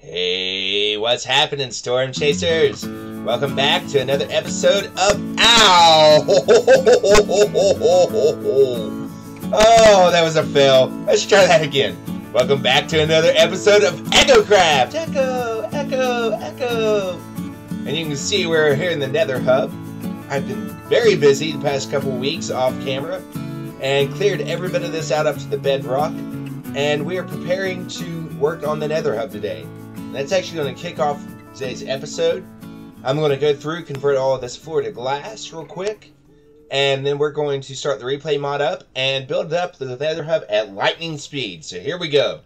Hey, what's happening, Storm Chasers? Welcome back to another episode of Ow! Oh, that was a fail. Let's try that again. Welcome back to another episode of Echocraft. Echo, echo, echo. And you can see we're here in the Nether Hub. I've been very busy the past couple weeks off camera and cleared every bit of this out up to the bedrock. And we are preparing to work on the Nether Hub today. That's actually going to kick off today's episode. I'm going to go through, convert all of this floor to glass real quick. And then we're going to start the replay mod up and build up the Nether Hub at lightning speed. So here we go.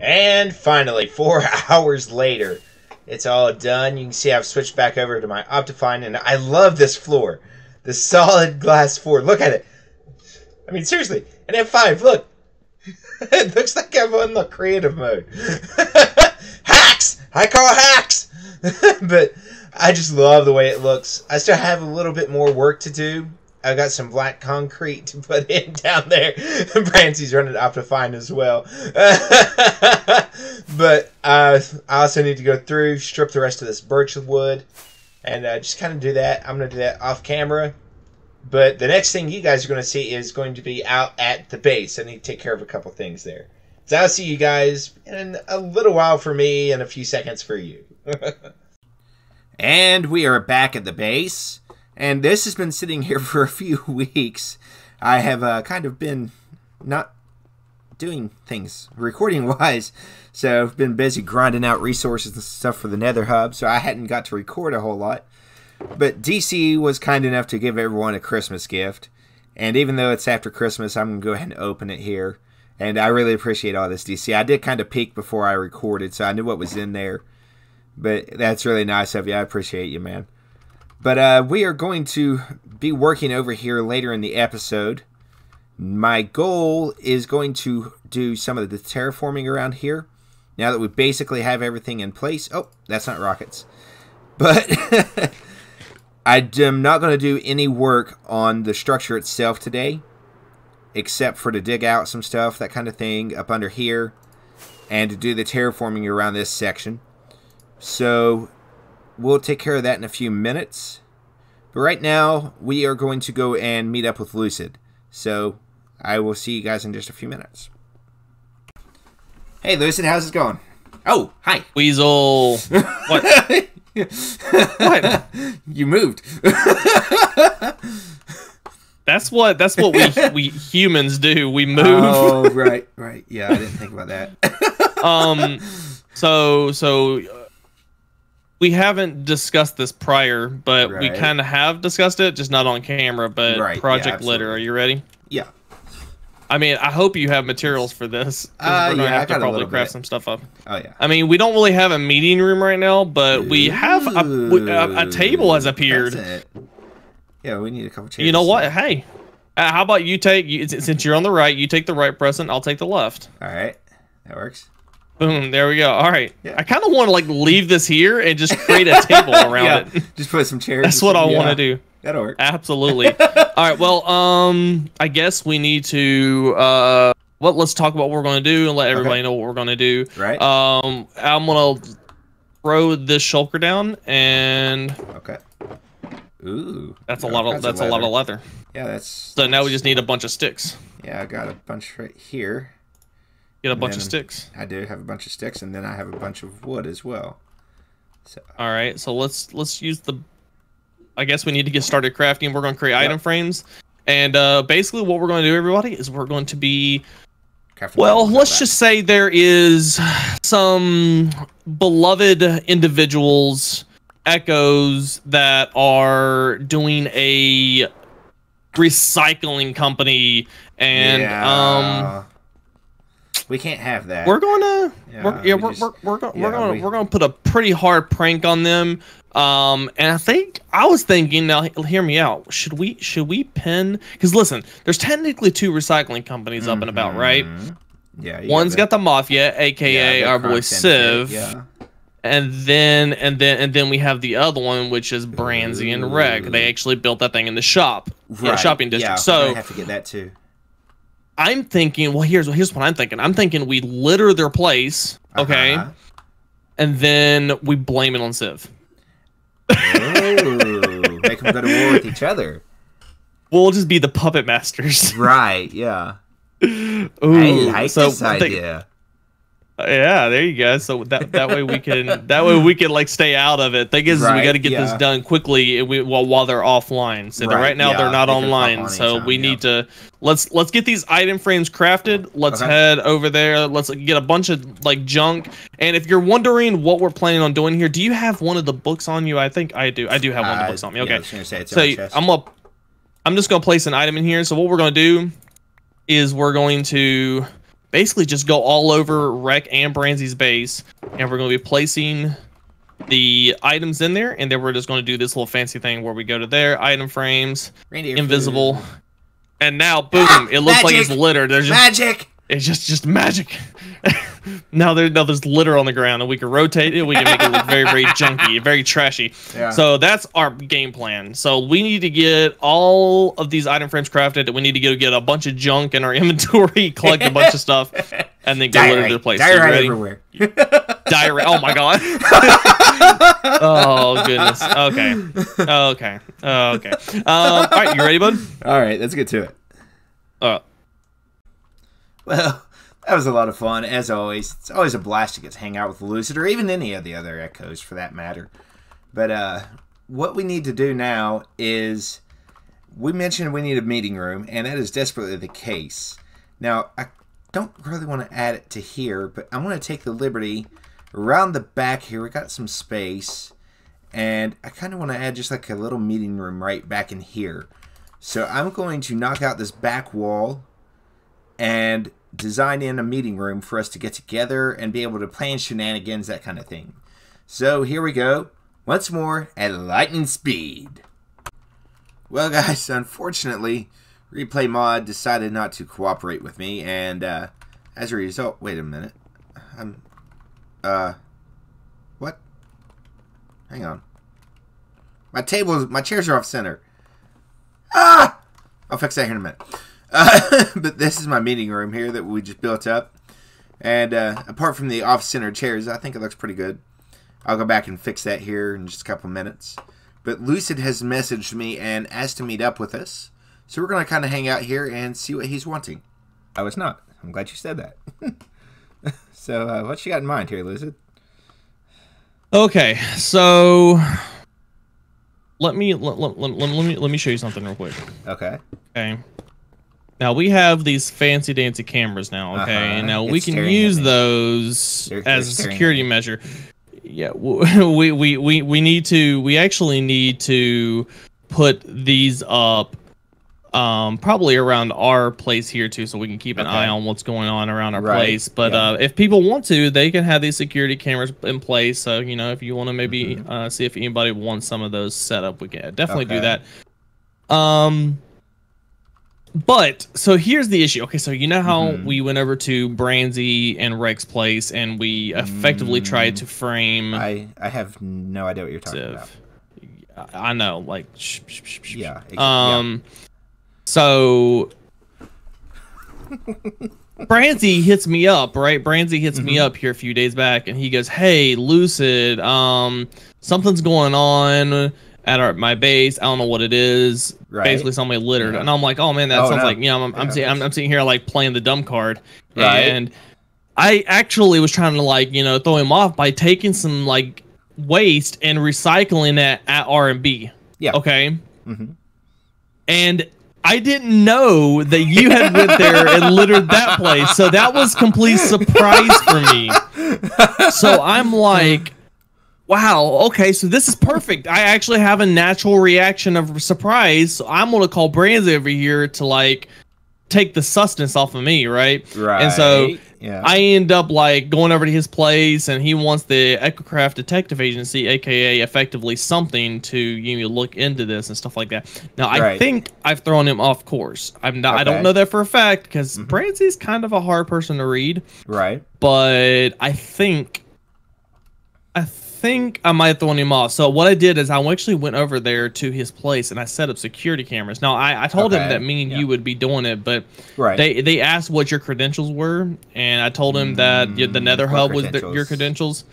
And finally, 4 hours later, it's all done. You can see I've switched back over to my Optifine, and I love this floor. The solid glass floor. Look at it. I mean, seriously, an F5, look. It looks like I'm on the creative mode. Hacks! I call hacks! But I just love the way it looks. I still have a little bit more work to do. I've got some black concrete to put in down there. Brancy's running Optifine as well. But I also need to go through, strip the rest of this birch wood, and just kind of do that. I'm going to do that off camera. But the next thing you guys are going to see is going to be out at the base. I need to take care of a couple things there. So I'll see you guys in a little while for me and a few seconds for you. And we are back at the base. And this has been sitting here for a few weeks. I have kind of been not doing things recording-wise, so I've been busy grinding out resources and stuff for the Nether Hub, so I hadn't got to record a whole lot. But DC was kind enough to give everyone a Christmas gift, and even though it's after Christmas, I'm going to go ahead and open it here. And I really appreciate all this, DC. I did kind of peek before I recorded, so I knew what was in there. But that's really nice of you. I appreciate you, man. But we are going to be working over here later in the episode. My goal is going to do some of the terraforming around here. Now that we basically have everything in place. Oh, that's not rockets. But I am not going to do any work on the structure itself today. except for to dig out some stuff, that kind of thing, up under here, and to do the terraforming around this section. So we'll take care of that in a few minutes. But right now, we are going to go and meet up with Lucid. So I will see you guys in just a few minutes. Hey, Lucid, how's it going? Oh, hi. Weasel. What? What? You moved. That's what we humans do. We move. Oh, right. Yeah, I didn't think about that. So we haven't discussed this prior, but we Right. kind of have discussed it, just not on camera. But Right, Project yeah, Litter, are you ready? Yeah. I mean, I hope you have materials for this. 'Cause we're gonna yeah, I have to got a probably little craft bit. some stuff up. Oh, yeah. I mean, we don't really have a meeting room right now, but we have a table has appeared. That's it. Yeah, we need a couple chairs. You know what? Hey, how about you since you're on the right, you take the right present, I'll take the left. All right. That works. Boom, there we go. All right. Yeah. I kind of want to like leave this here and just create a table around Yeah, it. just put some chairs. That's what I want to do. That'll work. Absolutely. All right. Well, I guess we need to let's talk about what we're going to do and let everybody know what we're going to do. Right. I'm going to throw this shulker down and Okay. Ooh. that's a lot of leather. Yeah, that's. So now we just need a bunch of sticks. Yeah, I got a bunch right here. Get a bunch of then sticks. I do have a bunch of sticks, and then I have a bunch of wood as well. So. All right. So let's use the. I guess we need to get started crafting. We're going to create item frames, and basically what we're going to do, everybody, is we're going to be. Well, let's just say there is some beloved individuals, Echos, that are doing a recycling company, and we can't have that. we're gonna we're gonna put a pretty hard prank on them. And I was thinking, now hear me out. Should we pin? Because listen, there's technically 2 recycling companies up and about, right? Yeah. One's got the Mafia, aka our boy Civ. Yeah. And then we have the other one, which is Branzy and Reg. They actually built that thing in the shop, shopping district. Yeah, so I have to get that too. I'm thinking, well, here's what I'm thinking. I'm thinking we litter their place, okay, and then we blame it on Civ. Ooh, make them go to war with each other. We'll just be the puppet masters. Right? Yeah. Ooh, I like this idea. Yeah, there you go. So that way we can like stay out of it. Thing is, we got to get this done quickly while they're offline. So right now they're not online. So we need to let's get these item frames crafted. Let's head over there. Let's get a bunch of like junk. And if you're wondering what we're planning on doing here, do you have one of the books on you? I think I do. I do have one of the books on me. Okay. Yeah, I was gonna say it's so I'm just gonna place an item in here. So what we're gonna do is we're going to basically just go all over Rec and Branzy's base, and we're going to be placing the items in there, and then we're just going to do this little fancy thing where we go to there, item frames, Reindeer invisible, and now boom, it looks like it's littered. There's just magic. It's just magic. Now there's litter on the ground, and we can rotate it. We can make it look very, very junky, very trashy. Yeah. So that's our game plan. So we need to get all of these item frames crafted. We need to get a bunch of junk in our inventory, collect a bunch of stuff, and then go litter their place. Diarrhea everywhere. Diarrhea. Oh my god. Oh goodness. Okay. All right, you ready, bud? All right, let's get to it. Well, that was a lot of fun, as always. It's always a blast to get to hang out with Lucid, or even any of the other Echos, for that matter. But what we need to do now is, we mentioned we need a meeting room, and that is desperately the case. Now, I don't really want to add it to here, but I want to take the liberty around the back here. We got some space, and I kind of want to add just like a little meeting room right back in here. So I'm going to knock out this back wall and design in a meeting room for us to get together and be able to plan shenanigans, that kind of thing. So here we go, once more at lightning speed. Well guys, unfortunately, Replay Mod decided not to cooperate with me, and as a result, wait a minute, what? Hang on. My chairs are off center. Ah! I'll fix that here in a minute. But this is my meeting room here that we just built up. And apart from the off-center chairs, I think it looks pretty good. I'll go back and fix that here in just a couple of minutes. But Lucid has messaged me and asked to meet up with us. So we're going to kind of hang out here and see what he's wanting. I was not. I'm glad you said that. So what you got in mind here, Lucid? Okay, so let me show you something real quick. Okay. Okay. Now we have these fancy dancy cameras now. Okay, and now we can use those as a security measure. Yeah, we actually need to put these up probably around our place here too, so we can keep an eye on what's going on around our place. But if people want to, they can have these security cameras in place. So you know, if you want to maybe see if anybody wants some of those set up, we can definitely do that. But so here's the issue. Okay, so you know how we went over to Branzy and Rex's place and we effectively tried to frame. I have no idea what you're talking about. I know, like yeah. So Branzy hits me up, right? Branzy hits me up here a few days back, and he goes, "Hey, Lucid, something's going on at my base. I don't know what it is. Basically, somebody littered." And I'm like, "Oh man, that sounds like I'm sitting here like playing the dumb card." And I actually was trying to like throw him off by taking some like waste and recycling it at R&B. Yeah. Okay. And I didn't know that you had went there and littered that place, so that was complete surprise for me. So I'm like, wow, okay, so this is perfect. I actually have a natural reaction of surprise. So I'm gonna call Branzy over here to like take the sustenance off of me, right? And so I end up like going over to his place, and he wants the Echocraft Detective Agency, aka effectively something, to look into this and stuff like that. Now I think I've thrown him off course. I'm not. I don't know that for a fact because Branzy's kind of a hard person to read. But I think I might have thrown him off. So what I did is I actually went over there to his place and I set up security cameras. Now I told him that me and you would be doing it, but they asked what your credentials were, and I told him that the Nether Hub was your credentials.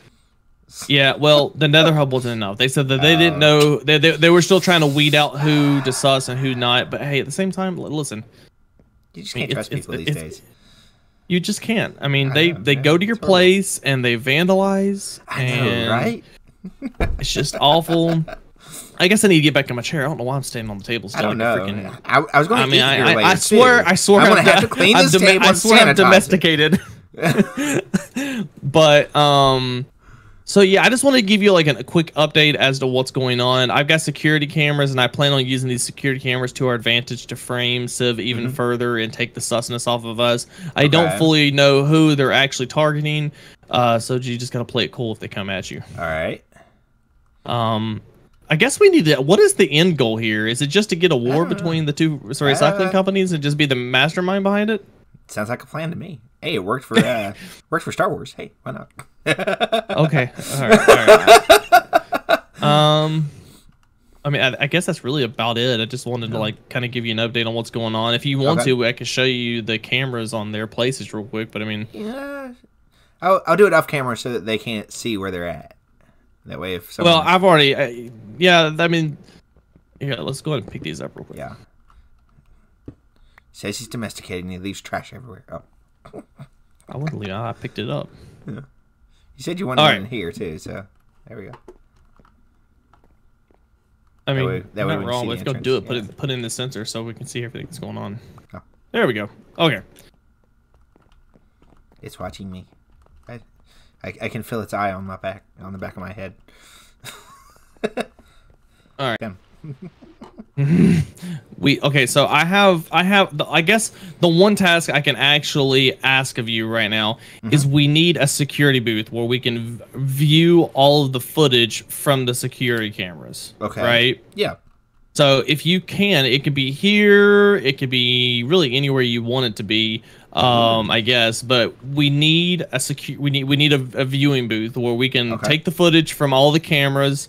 Yeah, well, the Nether Hub wasn't enough. They said that they didn't know. They were still trying to weed out who to sus and who not. But hey, at the same time, listen, you just can't trust people these days. You just can't. I mean, they go to your place and they vandalize. I know, right? It's just awful. I guess I need to get back in my chair. I don't know why I'm standing on the table. I don't know. I was going to eat here later. I swear I'm going to have to clean this table. I swear I'm domesticated. But so yeah, I just want to give you like a quick update as to what's going on. I've got security cameras, and I plan on using these security cameras to our advantage to frame Civ even further and take the sussness off of us. I don't fully know who they're actually targeting, so you just gotta play it cool if they come at you. All right. I guess we need to. What is the end goal here? Is it just to get a war between the two recycling companies and just be the mastermind behind it? Sounds like a plan to me. Hey, it worked for Star Wars. Hey, why not? Okay. All right. I mean, I guess that's really about it. I just wanted to like kind of give you an update on what's going on. If you want to, I can show you the cameras on their places real quick. But I mean, yeah, I'll do it off camera so that they can't see where they're at. That way, if someone... Well, I've already, yeah. I mean, yeah. Let's go ahead and pick these up real quick. Yeah. He says he's domesticated and he leaves trash everywhere. Oh. I wouldn't leave. I picked it up. Yeah. You said you wanted it in here too, so there we go. I mean, that way wrong. Let's go do it. Put in the sensor so we can see everything that's going on. Oh. There we go. Okay. It's watching me. I can feel its eye on my back, on the back of my head. All right. Okay, so I guess the one task I can actually ask of you right now is we need a security booth where we can view all of the footage from the security cameras. Okay. Right? Yeah. So if you can, it could be here, it could be really anywhere you want it to be, I guess, but we need a viewing booth where we can take the footage from all the cameras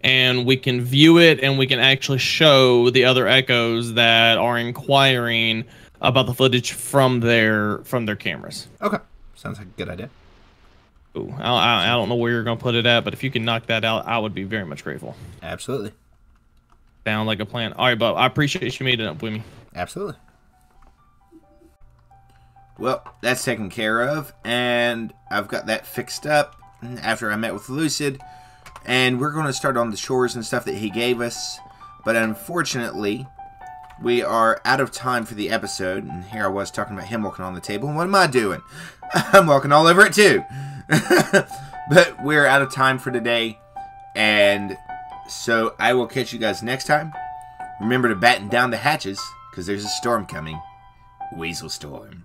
and we can view it, and we can actually show the other Echos that are inquiring about the footage from their cameras. Okay, sounds like a good idea. Ooh, I don't know where you're gonna put it at, but if you can knock that out, I would be very much grateful. Absolutely. Sound like a plan. All right, but I appreciate you meeting up with me. Absolutely. Well, that's taken care of, and I've got that fixed up after I met with Lucid, and we're going to start on the shores and stuff that he gave us, but unfortunately, we are out of time for the episode, and here I was talking about him walking on the table, and what am I doing? I'm walking all over it too. But we're out of time for today, and so I will catch you guys next time. Remember to batten down the hatches, because there's a storm coming. Weaselstorm.